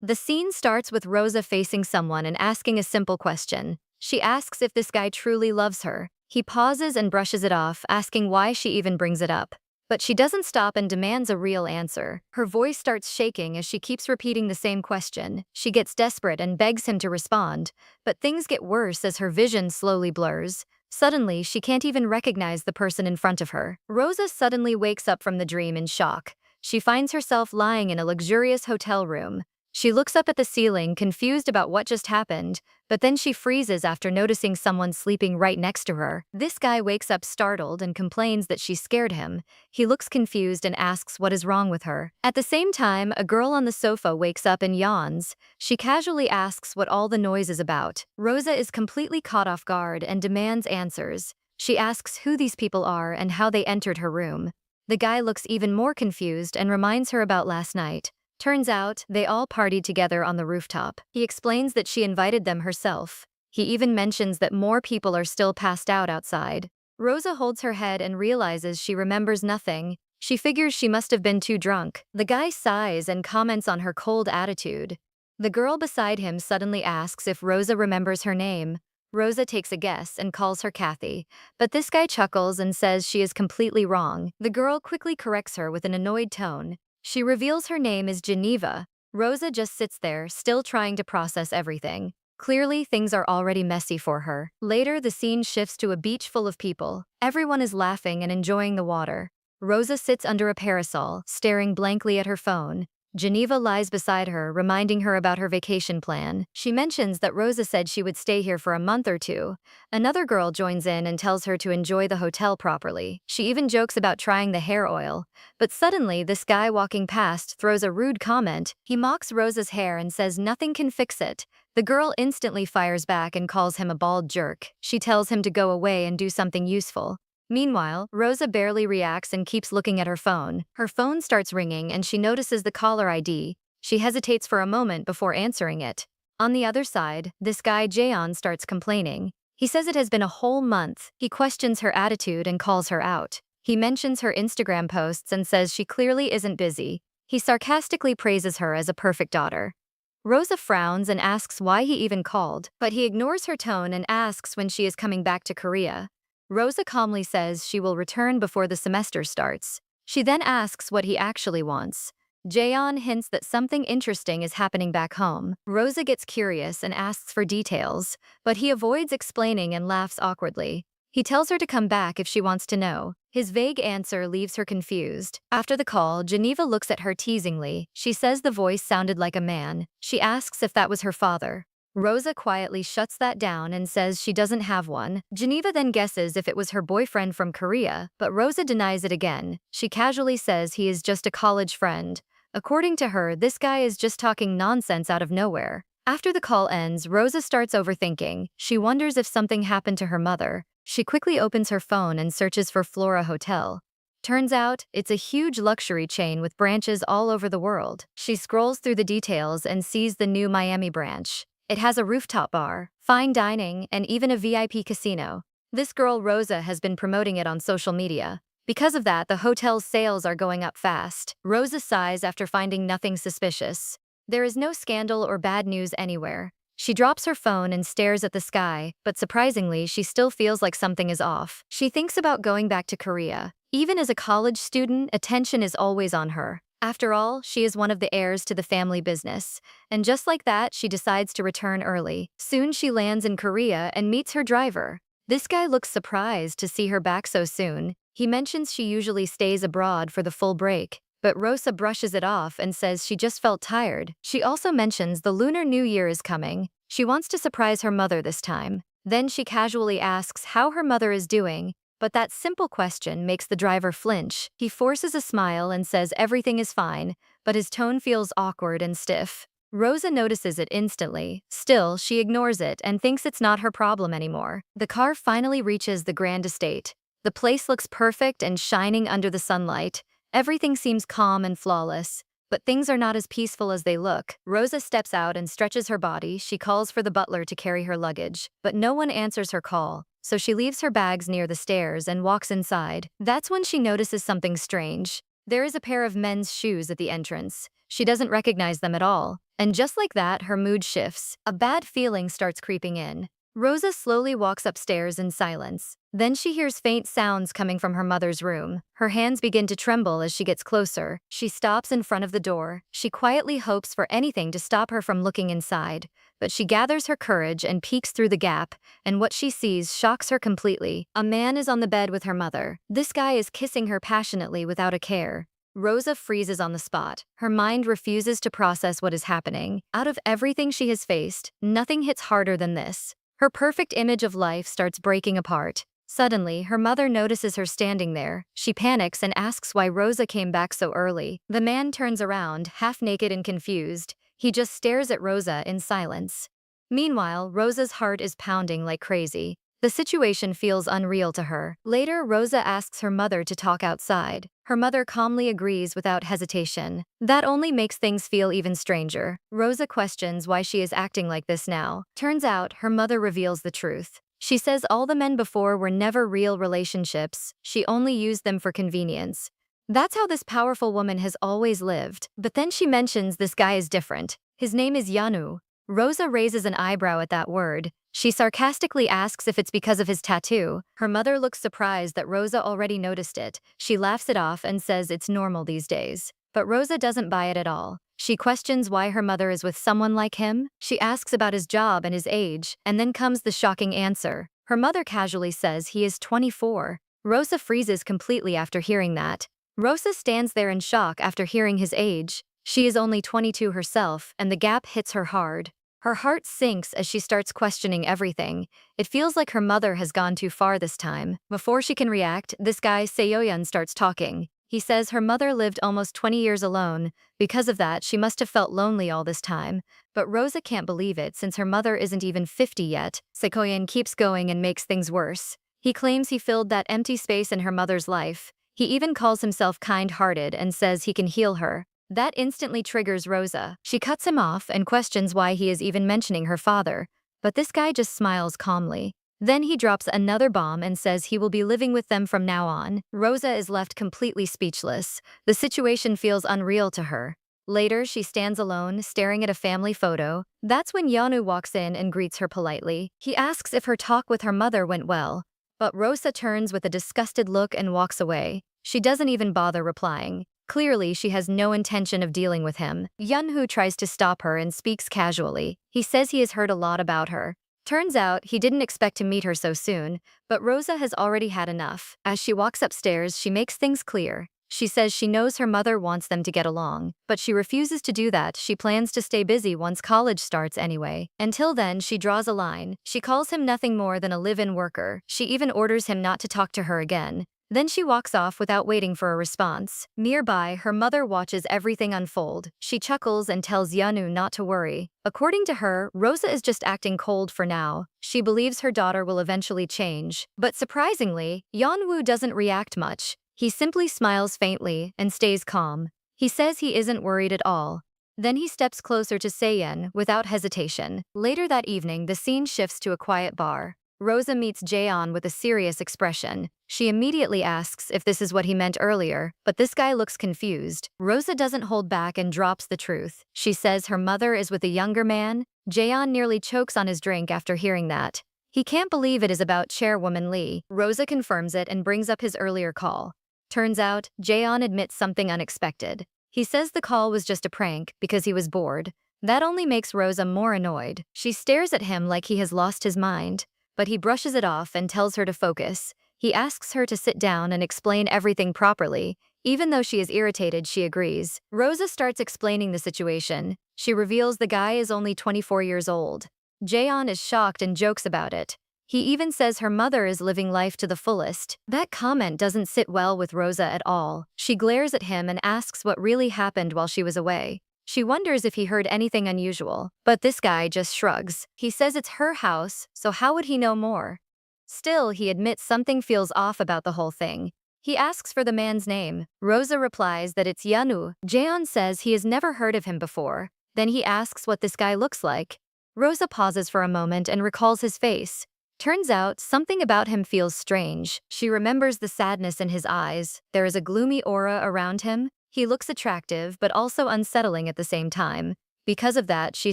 The scene starts with Rosa facing someone and asking a simple question. She asks if this guy truly loves her. He pauses and brushes it off, asking why she even brings it up. But she doesn't stop and demands a real answer. Her voice starts shaking as she keeps repeating the same question. She gets desperate and begs him to respond, but things get worse as her vision slowly blurs. Suddenly, she can't even recognize the person in front of her. Rosa suddenly wakes up from the dream in shock. She finds herself lying in a luxurious hotel room. She looks up at the ceiling, confused about what just happened, but then she freezes after noticing someone sleeping right next to her. This guy wakes up startled and complains that she scared him. He looks confused and asks what is wrong with her. At the same time, a girl on the sofa wakes up and yawns. She casually asks what all the noise is about. Rosa is completely caught off guard and demands answers. She asks who these people are and how they entered her room. The guy looks even more confused and reminds her about last night. Turns out, they all partied together on the rooftop. He explains that she invited them herself. He even mentions that more people are still passed out outside. Rosa holds her head and realizes she remembers nothing. She figures she must have been too drunk. The guy sighs and comments on her cold attitude. The girl beside him suddenly asks if Rosa remembers her name. Rosa takes a guess and calls her Kathy, but this guy chuckles and says she is completely wrong. The girl quickly corrects her with an annoyed tone. She reveals her name is Geneva. Rosa just sits there, still trying to process everything. Clearly, things are already messy for her. Later, the scene shifts to a beach full of people. Everyone is laughing and enjoying the water. Rosa sits under a parasol, staring blankly at her phone. Geneva lies beside her, reminding her about her vacation plan. She mentions that Rosa said she would stay here for a month or two. Another girl joins in and tells her to enjoy the hotel properly. She even jokes about trying the hair oil. But suddenly, this guy walking past throws a rude comment. He mocks Rosa's hair and says nothing can fix it. The girl instantly fires back and calls him a bald jerk. She tells him to go away and do something useful. Meanwhile, Rosa barely reacts and keeps looking at her phone. Her phone starts ringing and she notices the caller ID. She hesitates for a moment before answering it. On the other side, this guy Jayon starts complaining. He says it has been a whole month. He questions her attitude and calls her out. He mentions her Instagram posts and says she clearly isn't busy. He sarcastically praises her as a perfect daughter. Rosa frowns and asks why he even called, but he ignores her tone and asks when she is coming back to Korea. Rosa calmly says she will return before the semester starts. She then asks what he actually wants. Jayon hints that something interesting is happening back home. Rosa gets curious and asks for details, but he avoids explaining and laughs awkwardly. He tells her to come back if she wants to know. His vague answer leaves her confused. After the call, Geneva looks at her teasingly. She says the voice sounded like a man. She asks if that was her father. Rosa quietly shuts that down and says she doesn't have one. Geneva then guesses if it was her boyfriend from Korea, but Rosa denies it again. She casually says he is just a college friend. According to her, this guy is just talking nonsense out of nowhere. After the call ends, Rosa starts overthinking. She wonders if something happened to her mother. She quickly opens her phone and searches for Flora Hotel. Turns out, it's a huge luxury chain with branches all over the world. She scrolls through the details and sees the new Miami branch. It has a rooftop bar, fine dining, and even a VIP casino. This girl Rosa has been promoting it on social media. Because of that, the hotel's sales are going up fast. Rosa sighs after finding nothing suspicious. There is no scandal or bad news anywhere. She drops her phone and stares at the sky, but surprisingly, she still feels like something is off. She thinks about going back to Korea. Even as a college student, attention is always on her. After all, she is one of the heirs to the family business. And just like that, she decides to return early. Soon she lands in Korea and meets her driver. This guy looks surprised to see her back so soon. He mentions she usually stays abroad for the full break, but Rosa brushes it off and says she just felt tired. She also mentions the Lunar New Year is coming. She wants to surprise her mother this time. Then she casually asks how her mother is doing, but that simple question makes the driver flinch. He forces a smile and says everything is fine, but his tone feels awkward and stiff. Rosa notices it instantly. Still, she ignores it and thinks it's not her problem anymore. The car finally reaches the grand estate. The place looks perfect and shining under the sunlight. Everything seems calm and flawless, but things are not as peaceful as they look. Rosa steps out and stretches her body. She calls for the butler to carry her luggage, but no one answers her call. So she leaves her bags near the stairs and walks inside. That's when she notices something strange. There is a pair of men's shoes at the entrance. She doesn't recognize them at all. And just like that, her mood shifts. A bad feeling starts creeping in. Rosa slowly walks upstairs in silence. Then she hears faint sounds coming from her mother's room. Her hands begin to tremble as she gets closer. She stops in front of the door. She quietly hopes for anything to stop her from looking inside. But she gathers her courage and peeks through the gap, and what she sees shocks her completely. A man is on the bed with her mother. This guy is kissing her passionately without a care. Rosa freezes on the spot. Her mind refuses to process what is happening. Out of everything she has faced, nothing hits harder than this. Her perfect image of life starts breaking apart. Suddenly, her mother notices her standing there. She panics and asks why Rosa came back so early. The man turns around, half naked and confused. He just stares at Rosa in silence. Meanwhile, Rosa's heart is pounding like crazy. The situation feels unreal to her. Later, Rosa asks her mother to talk outside. Her mother calmly agrees without hesitation. That only makes things feel even stranger. Rosa questions why she is acting like this now. Turns out, her mother reveals the truth. She says all the men before were never real relationships. She only used them for convenience. That's how this powerful woman has always lived. But then she mentions this guy is different. His name is Yanu. Rosa raises an eyebrow at that word. She sarcastically asks if it's because of his tattoo. Her mother looks surprised that Rosa already noticed it. She laughs it off and says it's normal these days. But Rosa doesn't buy it at all. She questions why her mother is with someone like him. She asks about his job and his age, and then comes the shocking answer. Her mother casually says he is 24. Rosa freezes completely after hearing that. Rosa stands there in shock after hearing his age. She is only 22 herself, and the gap hits her hard. Her heart sinks as she starts questioning everything. It feels like her mother has gone too far this time. Before she can react, this guy Seoyeon starts talking. He says her mother lived almost 20 years alone. Because of that, she must have felt lonely all this time. But Rosa can't believe it since her mother isn't even 50 yet. Seoyeon keeps going and makes things worse. He claims he filled that empty space in her mother's life. He even calls himself kind-hearted and says he can heal her. That instantly triggers Rosa. She cuts him off and questions why he is even mentioning her father. But this guy just smiles calmly. Then he drops another bomb and says he will be living with them from now on. Rosa is left completely speechless. The situation feels unreal to her. Later, she stands alone, staring at a family photo. That's when Yanu walks in and greets her politely. He asks if her talk with her mother went well. But Rosa turns with a disgusted look and walks away. She doesn't even bother replying. Clearly, she has no intention of dealing with him. Yunhu tries to stop her and speaks casually. He says he has heard a lot about her. Turns out, he didn't expect to meet her so soon, but Rosa has already had enough. As she walks upstairs, she makes things clear. She says she knows her mother wants them to get along, but she refuses to do that. She plans to stay busy once college starts anyway. Until then, she draws a line. She calls him nothing more than a live-in worker. She even orders him not to talk to her again. Then she walks off without waiting for a response. Nearby, her mother watches everything unfold. She chuckles and tells Yanu not to worry. According to her, Rosa is just acting cold for now. She believes her daughter will eventually change. But surprisingly, Yeonwoo doesn't react much. He simply smiles faintly and stays calm. He says he isn't worried at all. Then he steps closer to Seyen without hesitation. Later that evening, the scene shifts to a quiet bar. Rosa meets Jaeon with a serious expression. She immediately asks if this is what he meant earlier, but this guy looks confused. Rosa doesn't hold back and drops the truth. She says her mother is with a younger man. Jaeon nearly chokes on his drink after hearing that. He can't believe it is about Chairwoman Lee. Rosa confirms it and brings up his earlier call. Turns out, Jaeon admits something unexpected. He says the call was just a prank because he was bored. That only makes Rosa more annoyed. She stares at him like he has lost his mind. But he brushes it off and tells her to focus. He asks her to sit down and explain everything properly. Even though she is irritated, she agrees. Rosa starts explaining the situation. She reveals the guy is only 24 years old. Jaeon is shocked and jokes about it. He even says her mother is living life to the fullest. That comment doesn't sit well with Rosa at all. She glares at him and asks what really happened while she was away. She wonders if he heard anything unusual, but this guy just shrugs. He says it's her house, so how would he know more? Still, he admits something feels off about the whole thing. He asks for the man's name. Rosa replies that it's Yanu. Jaeon says he has never heard of him before. Then he asks what this guy looks like. Rosa pauses for a moment and recalls his face. Turns out, something about him feels strange. She remembers the sadness in his eyes. There is a gloomy aura around him. He looks attractive but also unsettling at the same time. Because of that, she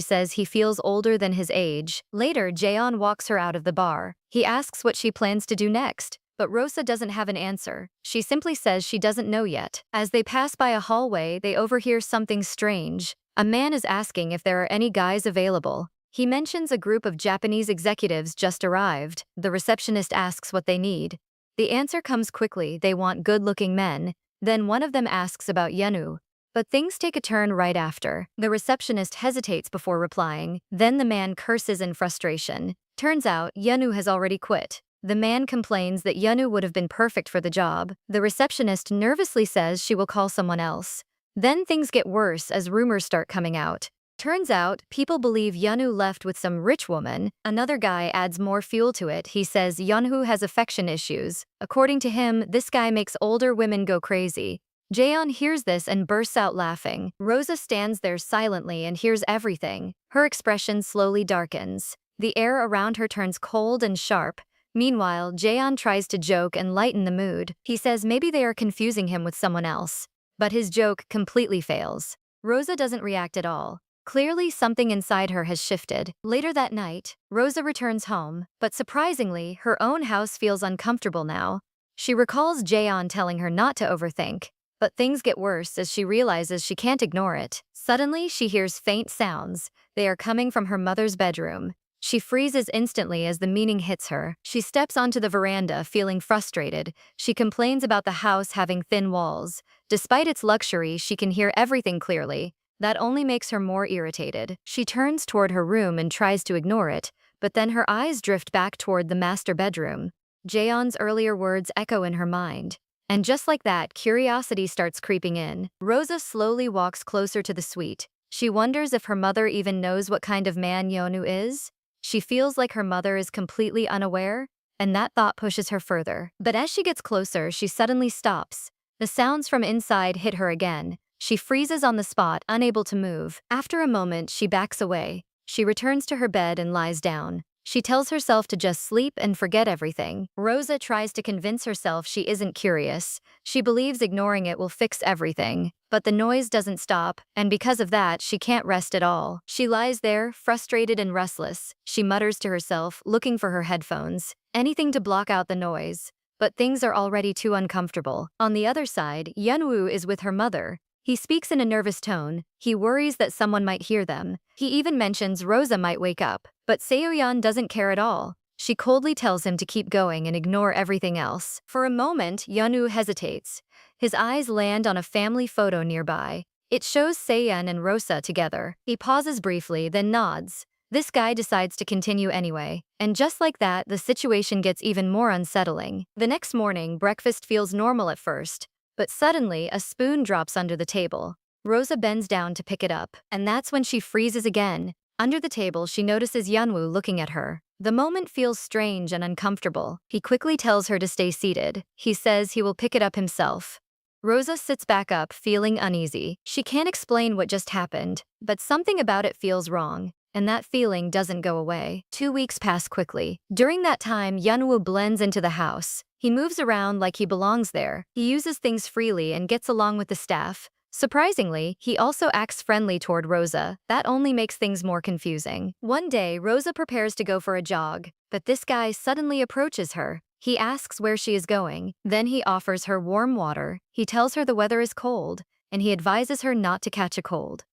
says he feels older than his age. Later, Jaeon walks her out of the bar. He asks what she plans to do next, but Rosa doesn't have an answer. She simply says she doesn't know yet. As they pass by a hallway, they overhear something strange. A man is asking if there are any guys available. He mentions a group of Japanese executives just arrived. The receptionist asks what they need. The answer comes quickly: they want good-looking men. Then one of them asks about Yanu. But things take a turn right after. The receptionist hesitates before replying. Then the man curses in frustration. Turns out, Yanu has already quit. The man complains that Yanu would have been perfect for the job. The receptionist nervously says she will call someone else. Then things get worse as rumors start coming out. Turns out, people believe Yanu left with some rich woman. Another guy adds more fuel to it. He says Yanu has affection issues. According to him, this guy makes older women go crazy. Jaeon hears this and bursts out laughing. Rosa stands there silently and hears everything. Her expression slowly darkens. The air around her turns cold and sharp. Meanwhile, Jaeon tries to joke and lighten the mood. He says maybe they are confusing him with someone else. But his joke completely fails. Rosa doesn't react at all. Clearly, something inside her has shifted. Later that night, Rosa returns home, but surprisingly, her own house feels uncomfortable now. She recalls Jaeon telling her not to overthink. But things get worse as she realizes she can't ignore it. Suddenly, she hears faint sounds. They are coming from her mother's bedroom. She freezes instantly as the meaning hits her. She steps onto the veranda, feeling frustrated. She complains about the house having thin walls. Despite its luxury, she can hear everything clearly. That only makes her more irritated. She turns toward her room and tries to ignore it, but then her eyes drift back toward the master bedroom. Jaeon's earlier words echo in her mind. And just like that, curiosity starts creeping in. Rosa slowly walks closer to the suite. She wonders if her mother even knows what kind of man Yanu is. She feels like her mother is completely unaware, and that thought pushes her further. But as she gets closer, she suddenly stops. The sounds from inside hit her again. She freezes on the spot, unable to move. After a moment, she backs away. She returns to her bed and lies down. She tells herself to just sleep and forget everything. Rosa tries to convince herself she isn't curious. She believes ignoring it will fix everything. But the noise doesn't stop, and because of that, she can't rest at all. She lies there, frustrated and restless. She mutters to herself, looking for her headphones. Anything to block out the noise. But things are already too uncomfortable. On the other side, Yunwoo is with her mother. He speaks in a nervous tone. He worries that someone might hear them. He even mentions Rosa might wake up. But Seoyeon doesn't care at all. She coldly tells him to keep going and ignore everything else. For a moment, Yanu hesitates. His eyes land on a family photo nearby. It shows Seoyeon and Rosa together. He pauses briefly, then nods. This guy decides to continue anyway. And just like that, the situation gets even more unsettling. The next morning, breakfast feels normal at first. But suddenly, a spoon drops under the table. Rosa bends down to pick it up, and that's when she freezes again. Under the table, she notices Yunwoo looking at her. The moment feels strange and uncomfortable. He quickly tells her to stay seated. He says he will pick it up himself. Rosa sits back up, feeling uneasy. She can't explain what just happened, but something about it feels wrong. And that feeling doesn't go away. 2 weeks pass quickly. During that time, Yunwoo blends into the house. He moves around like he belongs there. He uses things freely and gets along with the staff. Surprisingly, he also acts friendly toward Rosa. That only makes things more confusing. One day, Rosa prepares to go for a jog, but this guy suddenly approaches her. He asks where she is going. Then he offers her warm water. He tells her the weather is cold, and he advises her not to catch a cold.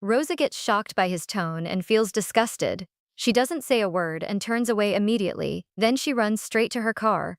Rosa gets shocked by his tone and feels disgusted. She doesn't say a word and turns away immediately. Then she runs straight to her car.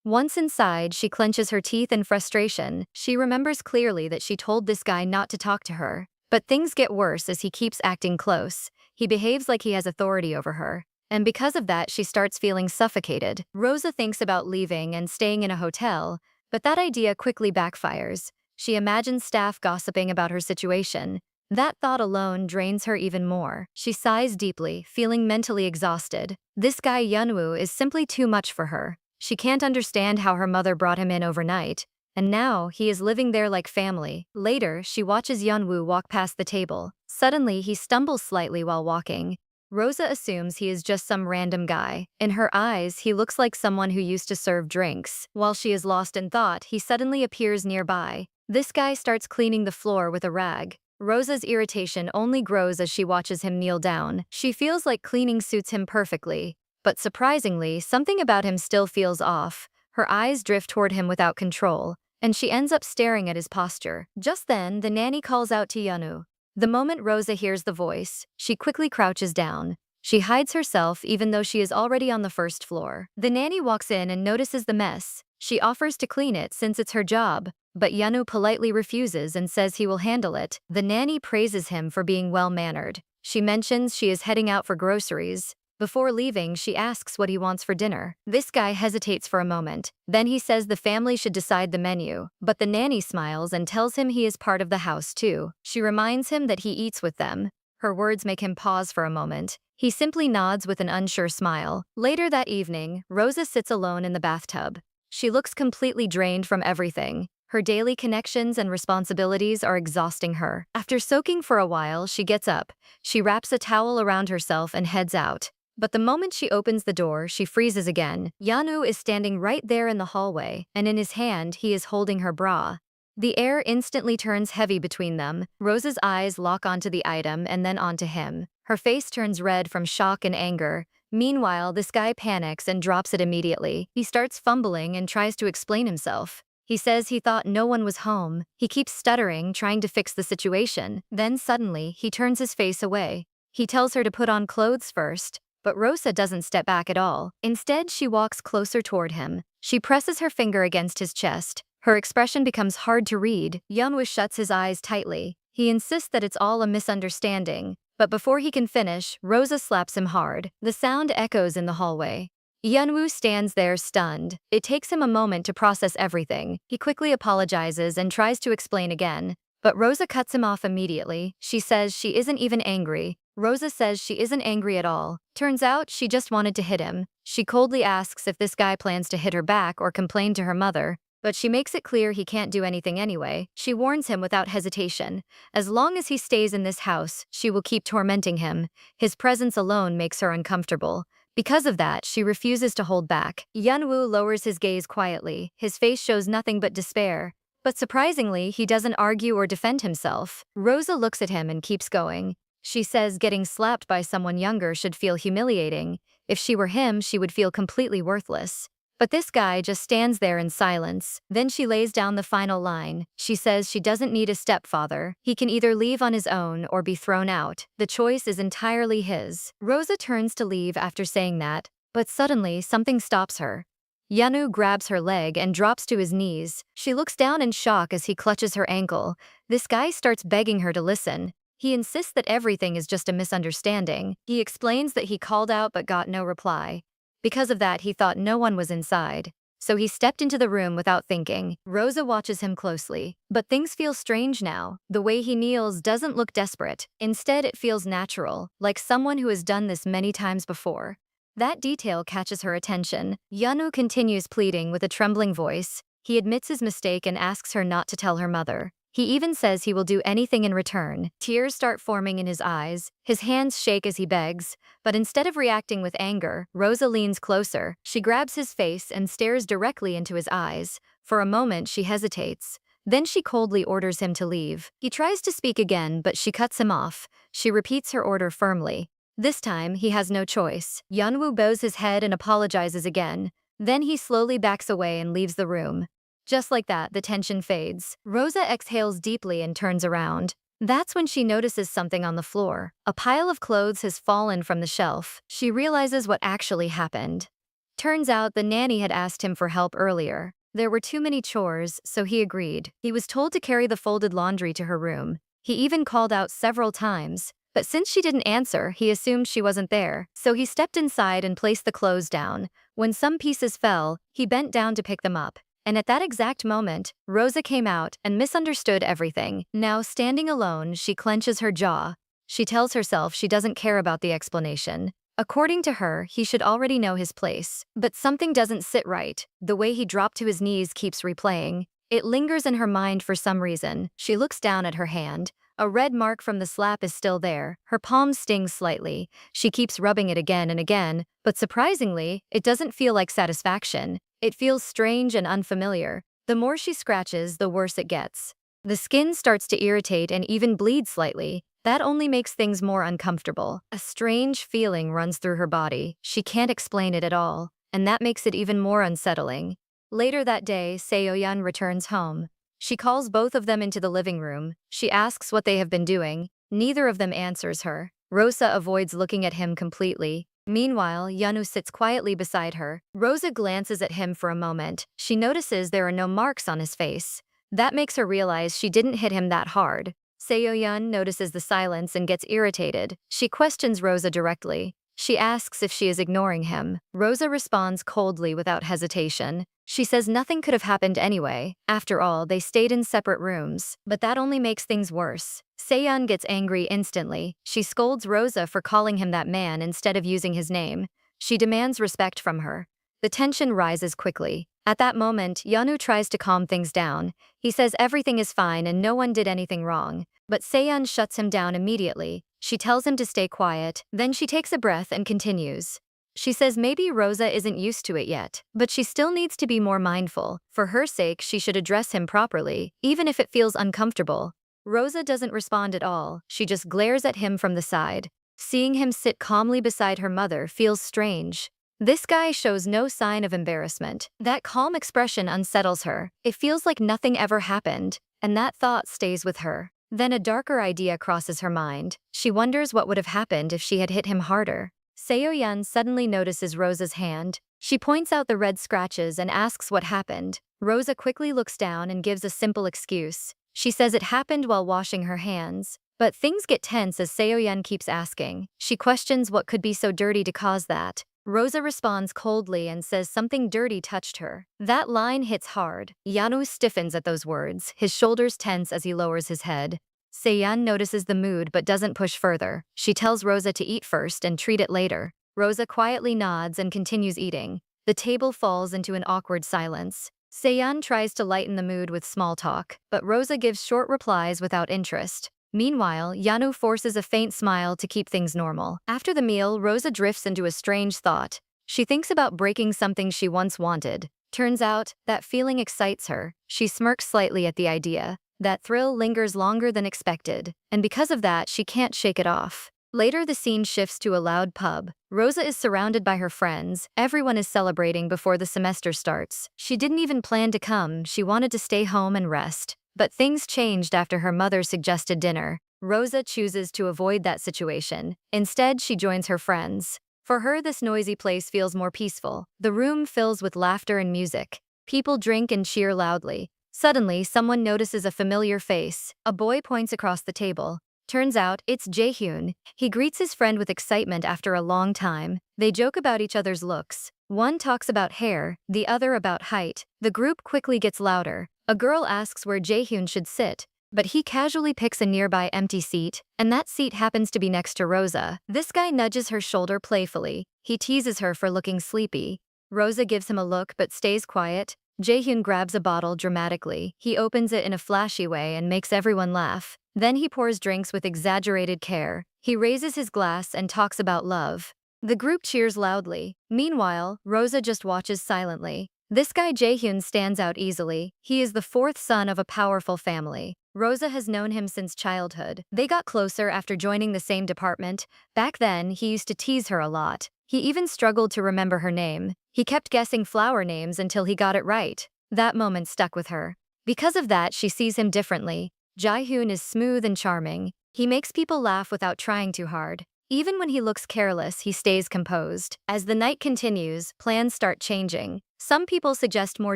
Once inside, she clenches her teeth in frustration. She remembers clearly that she told this guy not to talk to her. But things get worse as he keeps acting close. He behaves like he has authority over her. And because of that, she starts feeling suffocated. Rosa thinks about leaving and staying in a hotel, but that idea quickly backfires. She imagines staff gossiping about her situation. That thought alone drains her even more. She sighs deeply, feeling mentally exhausted. This guy Yunwoo is simply too much for her. She can't understand how her mother brought him in overnight, and now he is living there like family. Later, she watches Yunwoo walk past the table. Suddenly, he stumbles slightly while walking. Rosa assumes he is just some random guy. In her eyes, he looks like someone who used to serve drinks. While she is lost in thought, he suddenly appears nearby. This guy starts cleaning the floor with a rag. Rosa's irritation only grows as she watches him kneel down. She feels like cleaning suits him perfectly. But surprisingly, something about him still feels off. Her eyes drift toward him without control, and she ends up staring at his posture. Just then, the nanny calls out to Yanu. The moment Rosa hears the voice, she quickly crouches down. She hides herself even though she is already on the first floor. The nanny walks in and notices the mess. She offers to clean it since it's her job, but Yanu politely refuses and says he will handle it. The nanny praises him for being well-mannered. She mentions she is heading out for groceries. Before leaving, she asks what he wants for dinner. This guy hesitates for a moment. Then he says the family should decide the menu, but the nanny smiles and tells him he is part of the house too. She reminds him that he eats with them. Her words make him pause for a moment. He simply nods with an unsure smile. Later that evening, Rosa sits alone in the bathtub. She looks completely drained from everything. Her daily connections and responsibilities are exhausting her. After soaking for a while, she gets up. She wraps a towel around herself and heads out. But the moment she opens the door, she freezes again. Yanu is standing right there in the hallway, and in his hand, he is holding her bra. The air instantly turns heavy between them. Rosa's eyes lock onto the item and then onto him. Her face turns red from shock and anger. Meanwhile, this guy panics and drops it immediately. He starts fumbling and tries to explain himself. He says he thought no one was home. He keeps stuttering, trying to fix the situation. Then suddenly, he turns his face away. He tells her to put on clothes first. But Rosa doesn't step back at all. Instead, she walks closer toward him. She presses her finger against his chest. Her expression becomes hard to read. Yanu shuts his eyes tightly. He insists that it's all a misunderstanding. But before he can finish, Rosa slaps him hard. The sound echoes in the hallway. Yanu stands there stunned. It takes him a moment to process everything. He quickly apologizes and tries to explain again. But Rosa cuts him off immediately. She says she isn't even angry. Rosa says she isn't angry at all. Turns out she just wanted to hit him. She coldly asks if this guy plans to hit her back or complain to her mother, but she makes it clear he can't do anything anyway. She warns him without hesitation. As long as he stays in this house, she will keep tormenting him. His presence alone makes her uncomfortable. Because of that, she refuses to hold back. Yunwoo lowers his gaze quietly. His face shows nothing but despair. But surprisingly, he doesn't argue or defend himself. Rosa looks at him and keeps going. She says getting slapped by someone younger should feel humiliating. If she were him, she would feel completely worthless. But this guy just stands there in silence. Then she lays down the final line. She says she doesn't need a stepfather. He can either leave on his own or be thrown out. The choice is entirely his. Rosa turns to leave after saying that, but suddenly something stops her. Yanu grabs her leg and drops to his knees. She looks down in shock as he clutches her ankle. This guy starts begging her to listen. He insists that everything is just a misunderstanding. He explains that he called out but got no reply. Because of that, he thought no one was inside. So he stepped into the room without thinking. Rosa watches him closely. But things feel strange now. The way he kneels doesn't look desperate. Instead, it feels natural, like someone who has done this many times before. That detail catches her attention. Yanu continues pleading with a trembling voice. He admits his mistake and asks her not to tell her mother. He even says he will do anything in return. Tears start forming in his eyes. His hands shake as he begs. But instead of reacting with anger, Rosa leans closer. She grabs his face and stares directly into his eyes. For a moment, she hesitates. Then she coldly orders him to leave. He tries to speak again, but she cuts him off. She repeats her order firmly. This time, he has no choice. Yunwoo bows his head and apologizes again. Then he slowly backs away and leaves the room. Just like that, the tension fades. Rosa exhales deeply and turns around. That's when she notices something on the floor. A pile of clothes has fallen from the shelf. She realizes what actually happened. Turns out the nanny had asked him for help earlier. There were too many chores, so he agreed. He was told to carry the folded laundry to her room. He even called out several times. But since she didn't answer, he assumed she wasn't there. So he stepped inside and placed the clothes down. When some pieces fell, he bent down to pick them up. And at that exact moment, Rosa came out and misunderstood everything. Now standing alone, she clenches her jaw. She tells herself she doesn't care about the explanation. According to her, he should already know his place. But something doesn't sit right. The way he dropped to his knees keeps replaying. It lingers in her mind for some reason. She looks down at her hand. A red mark from the slap is still there. Her palm stings slightly. She keeps rubbing it again and again, but surprisingly, it doesn't feel like satisfaction. It feels strange and unfamiliar. The more she scratches, the worse it gets. The skin starts to irritate and even bleed slightly. That only makes things more uncomfortable. A strange feeling runs through her body. She can't explain it at all, and that makes it even more unsettling. Later that day, Seoyeon returns home. She calls both of them into the living room. She asks what they have been doing. Neither of them answers her. Rosa avoids looking at him completely. Meanwhile, Yanu sits quietly beside her. Rosa glances at him for a moment. She notices there are no marks on his face. That makes her realize she didn't hit him that hard. Seoyeon notices the silence and gets irritated. She questions Rosa directly. She asks if she is ignoring him. Rosa responds coldly without hesitation. She says nothing could have happened anyway. After all, they stayed in separate rooms. But that only makes things worse. Seoyeon gets angry instantly. She scolds Rosa for calling him that man instead of using his name. She demands respect from her. The tension rises quickly. At that moment, Yanu tries to calm things down. He says everything is fine and no one did anything wrong. But Seoyeon shuts him down immediately. She tells him to stay quiet, then she takes a breath and continues. She says maybe Rosa isn't used to it yet, but she still needs to be more mindful. For her sake, she should address him properly, even if it feels uncomfortable. Rosa doesn't respond at all. She just glares at him from the side. Seeing him sit calmly beside her mother feels strange. This guy shows no sign of embarrassment. That calm expression unsettles her. It feels like nothing ever happened, and that thought stays with her. Then a darker idea crosses her mind. She wonders what would have happened if she had hit him harder. Seoyeon suddenly notices Rosa's hand. She points out the red scratches and asks what happened. Rosa quickly looks down and gives a simple excuse. She says it happened while washing her hands. But things get tense as Seoyeon keeps asking. She questions what could be so dirty to cause that. Rosa responds coldly and says something dirty touched her. That line hits hard. Yanu stiffens at those words, his shoulders tense as he lowers his head. Seoyeon notices the mood but doesn't push further. She tells Rosa to eat first and treat it later. Rosa quietly nods and continues eating. The table falls into an awkward silence. Seoyeon tries to lighten the mood with small talk, but Rosa gives short replies without interest. Meanwhile, Yanu forces a faint smile to keep things normal. After the meal, Rosa drifts into a strange thought. She thinks about breaking something she once wanted. Turns out, that feeling excites her. She smirks slightly at the idea. That thrill lingers longer than expected, and because of that, she can't shake it off. Later, the scene shifts to a loud pub. Rosa is surrounded by her friends. Everyone is celebrating before the semester starts. She didn't even plan to come. She wanted to stay home and rest. But things changed after her mother suggested dinner. Rosa chooses to avoid that situation. Instead, she joins her friends. For her, this noisy place feels more peaceful. The room fills with laughter and music. People drink and cheer loudly. Suddenly, someone notices a familiar face. A boy points across the table. Turns out, it's Jaehyun. He greets his friend with excitement after a long time. They joke about each other's looks. One talks about hair, the other about height. The group quickly gets louder. A girl asks where Jaehyun should sit, but he casually picks a nearby empty seat, and that seat happens to be next to Rosa. This guy nudges her shoulder playfully. He teases her for looking sleepy. Rosa gives him a look but stays quiet. Jaehyun grabs a bottle dramatically. He opens it in a flashy way and makes everyone laugh. Then he pours drinks with exaggerated care. He raises his glass and talks about love. The group cheers loudly. Meanwhile, Rosa just watches silently. This guy Jaehyun stands out easily. He is the fourth son of a powerful family. Rosa has known him since childhood. They got closer after joining the same department. Back then, he used to tease her a lot. He even struggled to remember her name. He kept guessing flower names until he got it right. That moment stuck with her. Because of that, she sees him differently. Jaehyun is smooth and charming. He makes people laugh without trying too hard. Even when he looks careless, he stays composed. As the night continues, plans start changing. Some people suggest more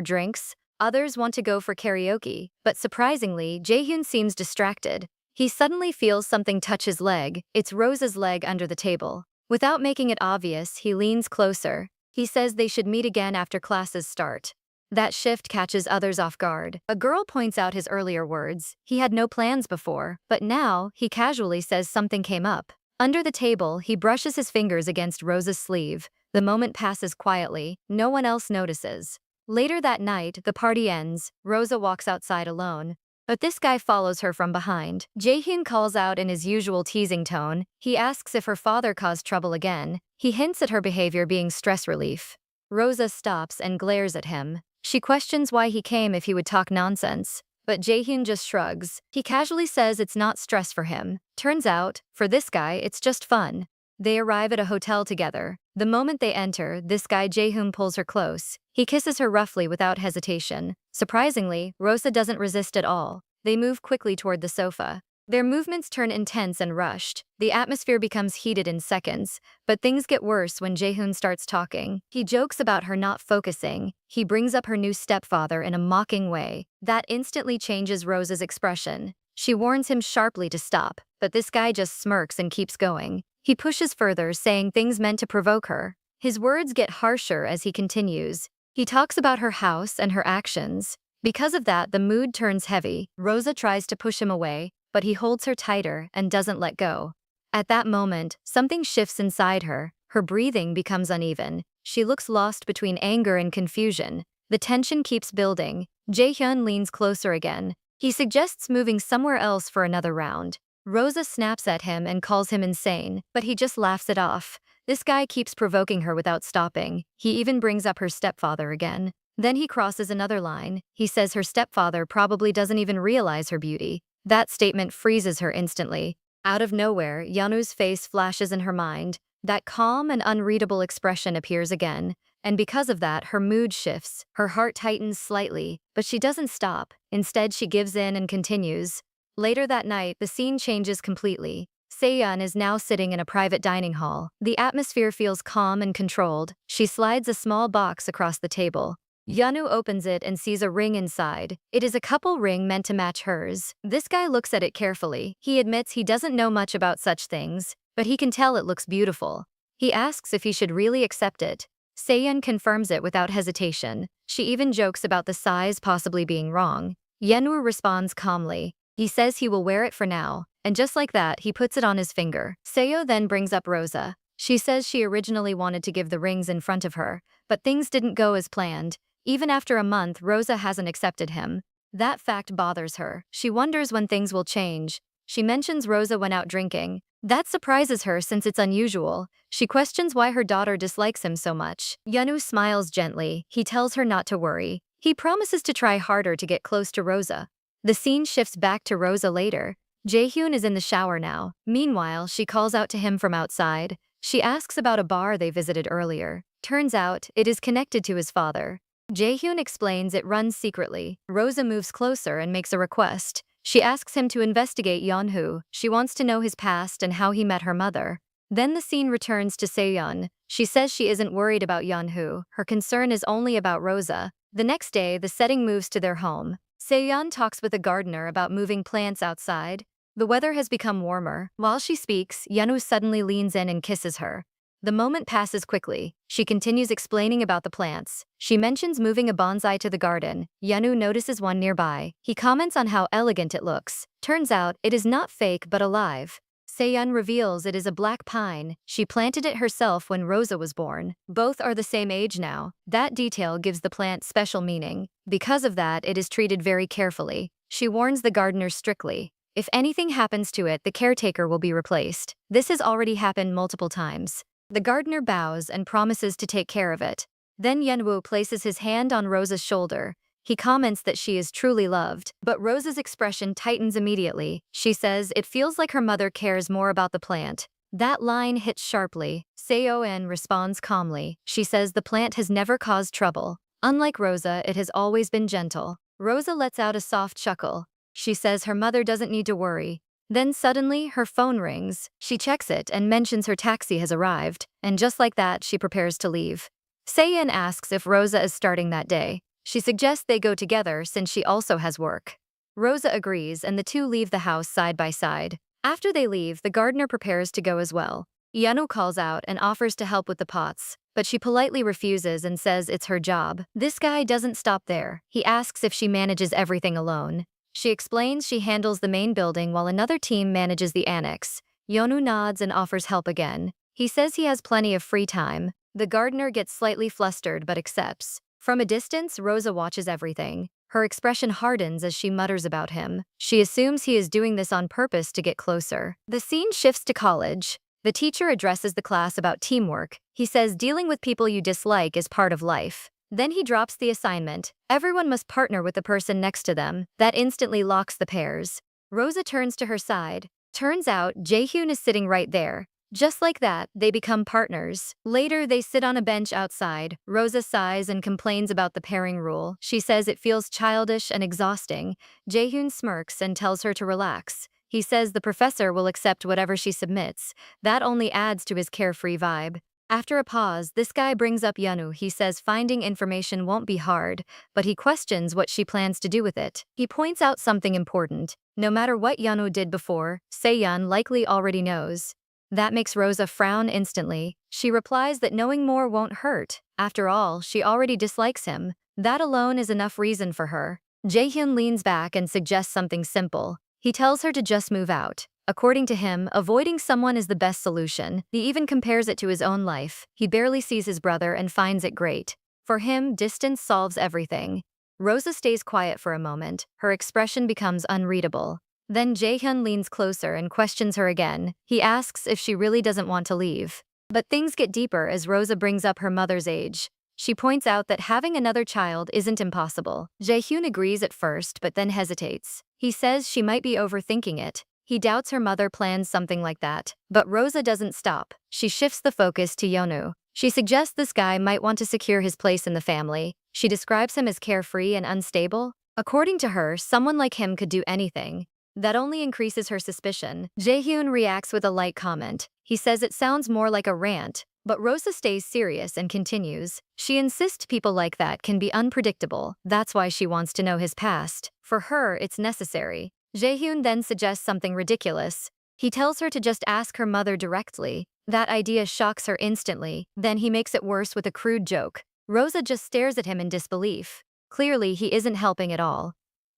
drinks, others want to go for karaoke, but surprisingly, Jaehyun seems distracted. He suddenly feels something touch his leg. It's Rosa's leg under the table. Without making it obvious, he leans closer. He says they should meet again after classes start. That shift catches others off guard. A girl points out his earlier words. He had no plans before, but now, he casually says something came up. Under the table, he brushes his fingers against Rosa's sleeve. The moment passes quietly. No one else notices. Later that night, the party ends. Rosa walks outside alone. But this guy follows her from behind. Jaehyun calls out in his usual teasing tone. He asks if her father caused trouble again. He hints at her behavior being stress relief. Rosa stops and glares at him. She questions why he came if he would talk nonsense. But Jaehyun just shrugs. He casually says it's not stress for him. Turns out, for this guy, it's just fun. They arrive at a hotel together. The moment they enter, this guy Jaehyun pulls her close. He kisses her roughly without hesitation. Surprisingly, Rosa doesn't resist at all. They move quickly toward the sofa. Their movements turn intense and rushed. The atmosphere becomes heated in seconds, but things get worse when Jaehyun starts talking. He jokes about her not focusing. He brings up her new stepfather in a mocking way. That instantly changes Rosa's expression. She warns him sharply to stop, but this guy just smirks and keeps going. He pushes further, saying things meant to provoke her. His words get harsher as he continues. He talks about her house and her actions. Because of that, the mood turns heavy. Rosa tries to push him away, but he holds her tighter and doesn't let go. At that moment, something shifts inside her. Her breathing becomes uneven. She looks lost between anger and confusion. The tension keeps building. Jaehyun leans closer again. He suggests moving somewhere else for another round. Rosa snaps at him and calls him insane, but he just laughs it off. This guy keeps provoking her without stopping. He even brings up her stepfather again. Then he crosses another line. He says her stepfather probably doesn't even realize her beauty. That statement freezes her instantly. Out of nowhere, Yanu's face flashes in her mind. That calm and unreadable expression appears again, and because of that, her mood shifts. Her heart tightens slightly, but she doesn't stop. Instead, she gives in and continues. Later that night, the scene changes completely. Seyun is now sitting in a private dining hall. The atmosphere feels calm and controlled. She slides a small box across the table. Yanu opens it and sees a ring inside. It is a couple ring meant to match hers. This guy looks at it carefully. He admits he doesn't know much about such things, but he can tell it looks beautiful. He asks if he should really accept it. Seyun confirms it without hesitation. She even jokes about the size possibly being wrong. Yanu responds calmly. He says he will wear it for now, and just like that, he puts it on his finger. Seo then brings up Rosa. She says she originally wanted to give the rings in front of her, but things didn't go as planned. Even after a month, Rosa hasn't accepted him. That fact bothers her. She wonders when things will change. She mentions Rosa went out drinking. That surprises her since it's unusual. She questions why her daughter dislikes him so much. Yanu smiles gently. He tells her not to worry. He promises to try harder to get close to Rosa. The scene shifts back to Rosa later. Jaehyun is in the shower now. Meanwhile, she calls out to him from outside. She asks about a bar they visited earlier. Turns out, it is connected to his father. Jaehyun explains it runs secretly. Rosa moves closer and makes a request. She asks him to investigate Yeonhu. She wants to know his past and how he met her mother. Then the scene returns to Seyun. She says she isn't worried about Yeonhu. Her concern is only about Rosa. The next day, the setting moves to their home. Seyun talks with a gardener about moving plants outside. The weather has become warmer. While she speaks, Yanu suddenly leans in and kisses her. The moment passes quickly. She continues explaining about the plants. She mentions moving a bonsai to the garden. Yanu notices one nearby. He comments on how elegant it looks. Turns out, it is not fake but alive. Seyun reveals it is a black pine. She planted it herself when Rosa was born. Both are the same age now. That detail gives the plant special meaning. Because of that, it is treated very carefully. She warns the gardener strictly. If anything happens to it, the caretaker will be replaced. This has already happened multiple times. The gardener bows and promises to take care of it. Then Yenwoo places his hand on Rosa's shoulder. He comments that she is truly loved, but Rosa's expression tightens immediately. She says it feels like her mother cares more about the plant. That line hits sharply. Seoen responds calmly. She says the plant has never caused trouble. Unlike Rosa, it has always been gentle. Rosa lets out a soft chuckle. She says her mother doesn't need to worry. Then suddenly, her phone rings. She checks it and mentions her taxi has arrived, and just like that, she prepares to leave. Seyun asks if Rosa is starting that day. She suggests they go together since she also has work. Rosa agrees and the two leave the house side by side. After they leave, the gardener prepares to go as well. Yanu calls out and offers to help with the pots, but she politely refuses and says it's her job. This guy doesn't stop there. He asks if she manages everything alone. She explains she handles the main building while another team manages the annex. Yonu nods and offers help again. He says he has plenty of free time. The gardener gets slightly flustered but accepts. From a distance, Rosa watches everything. Her expression hardens as she mutters about him. She assumes he is doing this on purpose to get closer. The scene shifts to college. The teacher addresses the class about teamwork. He says dealing with people you dislike is part of life. Then he drops the assignment. Everyone must partner with the person next to them. That instantly locks the pairs. Rosa turns to her side. Turns out, Jaehyun is sitting right there. Just like that, they become partners. Later, they sit on a bench outside. Rosa sighs and complains about the pairing rule. She says it feels childish and exhausting. Jaehyun smirks and tells her to relax. He says the professor will accept whatever she submits. That only adds to his carefree vibe. After a pause, this guy brings up Yanu. He says finding information won't be hard, but he questions what she plans to do with it. He points out something important. No matter what Yanu did before, Seyun likely already knows. That makes Rosa frown instantly. She replies that knowing more won't hurt. After all, she already dislikes him. That alone is enough reason for her. Jaehyun leans back and suggests something simple. He tells her to just move out. According to him, avoiding someone is the best solution. He even compares it to his own life. He barely sees his brother and finds it great. For him, distance solves everything. Rosa stays quiet for a moment. Her expression becomes unreadable. Then Jaehyun leans closer and questions her again. He asks if she really doesn't want to leave. But things get deeper as Rosa brings up her mother's age. She points out that having another child isn't impossible. Jaehyun agrees at first but then hesitates. He says she might be overthinking it. He doubts her mother plans something like that. But Rosa doesn't stop. She shifts the focus to Yanu. She suggests this guy might want to secure his place in the family. She describes him as carefree and unstable. According to her, someone like him could do anything. That only increases her suspicion. Jaehyun reacts with a light comment. He says it sounds more like a rant, but Rosa stays serious and continues. She insists people like that can be unpredictable. That's why she wants to know his past. For her, it's necessary. Jaehyun then suggests something ridiculous. He tells her to just ask her mother directly. That idea shocks her instantly. Then he makes it worse with a crude joke. Rosa just stares at him in disbelief. Clearly, he isn't helping at all.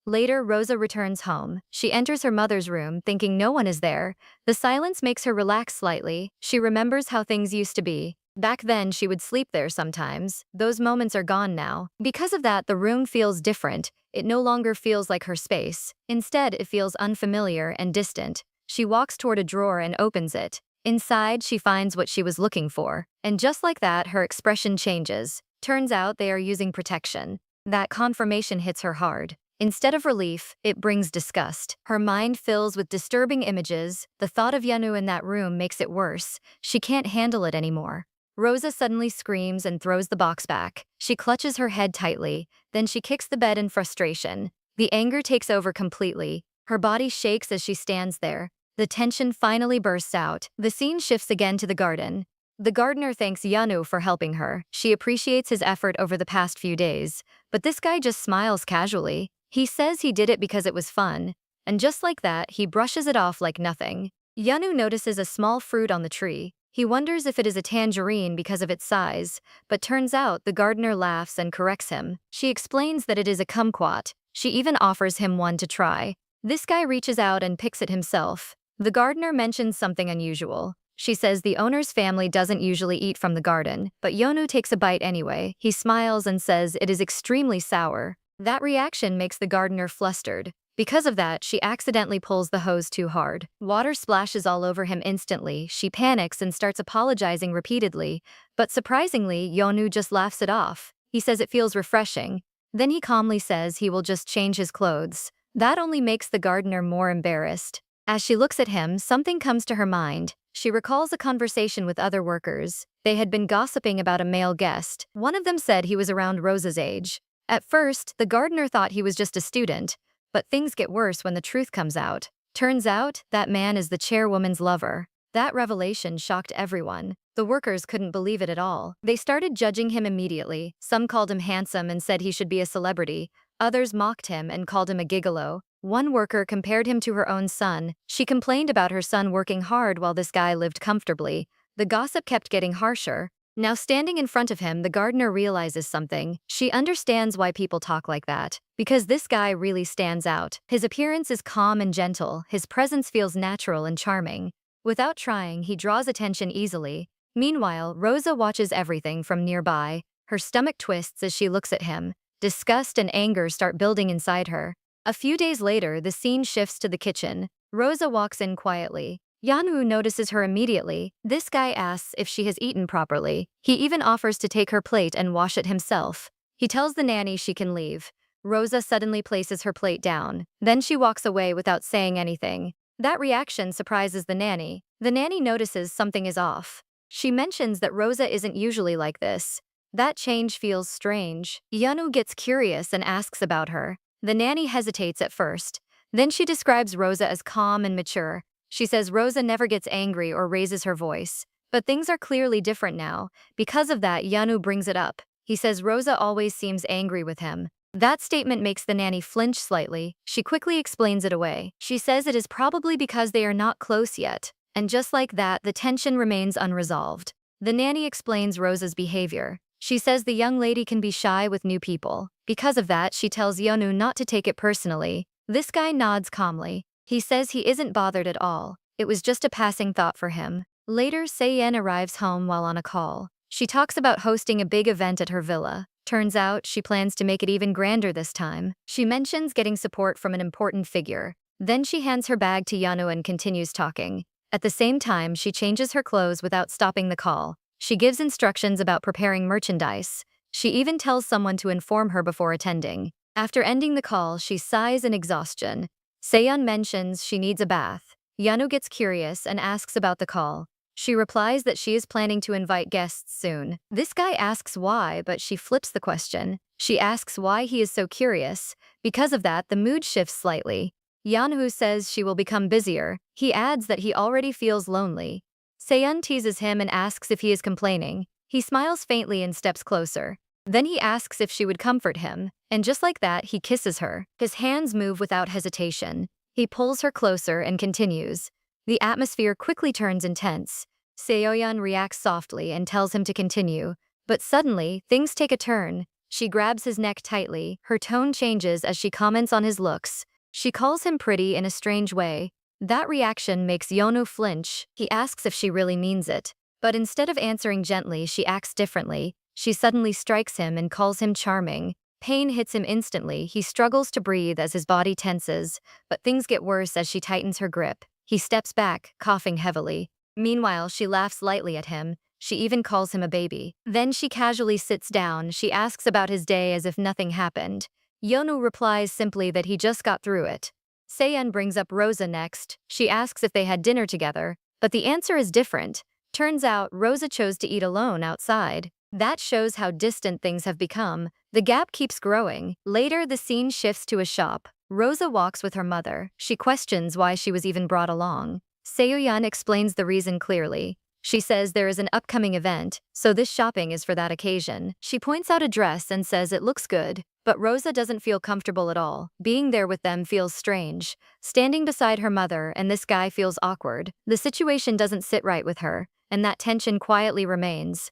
Later, Rosa returns home. She enters her mother's room, thinking no one is there. The silence makes her relax slightly. She remembers how things used to be. Back then, she would sleep there sometimes. Those moments are gone now. Because of that, the room feels different. It no longer feels like her space. Instead, it feels unfamiliar and distant. She walks toward a drawer and opens it. Inside, she finds what she was looking for. And just like that, her expression changes. Turns out they are using protection. That confirmation hits her hard. Instead of relief, it brings disgust. Her mind fills with disturbing images. The thought of Yanu in that room makes it worse. She can't handle it anymore. Rosa suddenly screams and throws the box back. She clutches her head tightly, then she kicks the bed in frustration. The anger takes over completely. Her body shakes as she stands there. The tension finally bursts out. The scene shifts again to the garden. The gardener thanks Yanu for helping her. She appreciates his effort over the past few days. But this guy just smiles casually. He says he did it because it was fun. And just like that, he brushes it off like nothing. Yanu notices a small fruit on the tree. He wonders if it is a tangerine because of its size, but turns out the gardener laughs and corrects him. She explains that it is a kumquat. She even offers him one to try. This guy reaches out and picks it himself. The gardener mentions something unusual. She says the owner's family doesn't usually eat from the garden, but Yonu takes a bite anyway. He smiles and says it is extremely sour. That reaction makes the gardener flustered. Because of that, she accidentally pulls the hose too hard. Water splashes all over him instantly. She panics and starts apologizing repeatedly. But surprisingly, Yonu just laughs it off. He says it feels refreshing. Then he calmly says he will just change his clothes. That only makes the gardener more embarrassed. As she looks at him, something comes to her mind. She recalls a conversation with other workers. They had been gossiping about a male guest. One of them said he was around Rosa's age. At first, the gardener thought he was just a student. But things get worse when the truth comes out. Turns out, that man is the chairwoman's lover. That revelation shocked everyone. The workers couldn't believe it at all. They started judging him immediately. Some called him handsome and said he should be a celebrity. Others mocked him and called him a gigolo. One worker compared him to her own son. She complained about her son working hard while this guy lived comfortably. The gossip kept getting harsher. Now standing in front of him, the gardener realizes something. She understands why people talk like that. Because this guy really stands out. His appearance is calm and gentle. His presence feels natural and charming. Without trying, he draws attention easily. Meanwhile, Rosa watches everything from nearby. Her stomach twists as she looks at him. Disgust and anger start building inside her. A few days later, the scene shifts to the kitchen. Rosa walks in quietly. Yanu notices her immediately. This guy asks if she has eaten properly. He even offers to take her plate and wash it himself. He tells the nanny she can leave. Rosa suddenly places her plate down. Then she walks away without saying anything. That reaction surprises the nanny. The nanny notices something is off. She mentions that Rosa isn't usually like this. That change feels strange. Yanu gets curious and asks about her. The nanny hesitates at first. Then she describes Rosa as calm and mature. She says Rosa never gets angry or raises her voice. But things are clearly different now. Because of that, Yanu brings it up. He says Rosa always seems angry with him. That statement makes the nanny flinch slightly. She quickly explains it away. She says it is probably because they are not close yet. And just like that, the tension remains unresolved. The nanny explains Rosa's behavior. She says the young lady can be shy with new people. Because of that, she tells Yonu not to take it personally. This guy nods calmly. He says he isn't bothered at all. It was just a passing thought for him. Later, Sayen arrives home while on a call. She talks about hosting a big event at her villa. Turns out, she plans to make it even grander this time. She mentions getting support from an important figure. Then she hands her bag to Yanu and continues talking. At the same time, she changes her clothes without stopping the call. She gives instructions about preparing merchandise. She even tells someone to inform her before attending. After ending the call, she sighs in exhaustion. Seon mentions she needs a bath. Yanu gets curious and asks about the call. She replies that she is planning to invite guests soon. This guy asks why, but she flips the question. She asks why he is so curious. Because of that, the mood shifts slightly. Yanhu says she will become busier. He adds that he already feels lonely. Seon teases him and asks if he is complaining. He smiles faintly and steps closer. Then he asks if she would comfort him, and just like that, he kisses her. His hands move without hesitation. He pulls her closer and continues. The atmosphere quickly turns intense. Seoyeon reacts softly and tells him to continue. But suddenly, things take a turn. She grabs his neck tightly. Her tone changes as she comments on his looks. She calls him pretty in a strange way. That reaction makes Yonu flinch. He asks if she really means it. But instead of answering gently, she acts differently. She suddenly strikes him and calls him charming. Pain hits him instantly. He struggles to breathe as his body tenses, but things get worse as she tightens her grip. He steps back, coughing heavily. Meanwhile, she laughs lightly at him. She even calls him a baby. Then she casually sits down. She asks about his day as if nothing happened. Yonu replies simply that he just got through it. Seyen brings up Rosa next. She asks if they had dinner together, but the answer is different. Turns out, Rosa chose to eat alone outside. That shows how distant things have become. The gap keeps growing. Later, the scene shifts to a shop. Rosa walks with her mother. She questions why she was even brought along. Seoyeon explains the reason clearly. She says there is an upcoming event, so this shopping is for that occasion. She points out a dress and says it looks good, but Rosa doesn't feel comfortable at all. Being there with them feels strange. Standing beside her mother and this guy feels awkward. The situation doesn't sit right with her, and that tension quietly remains.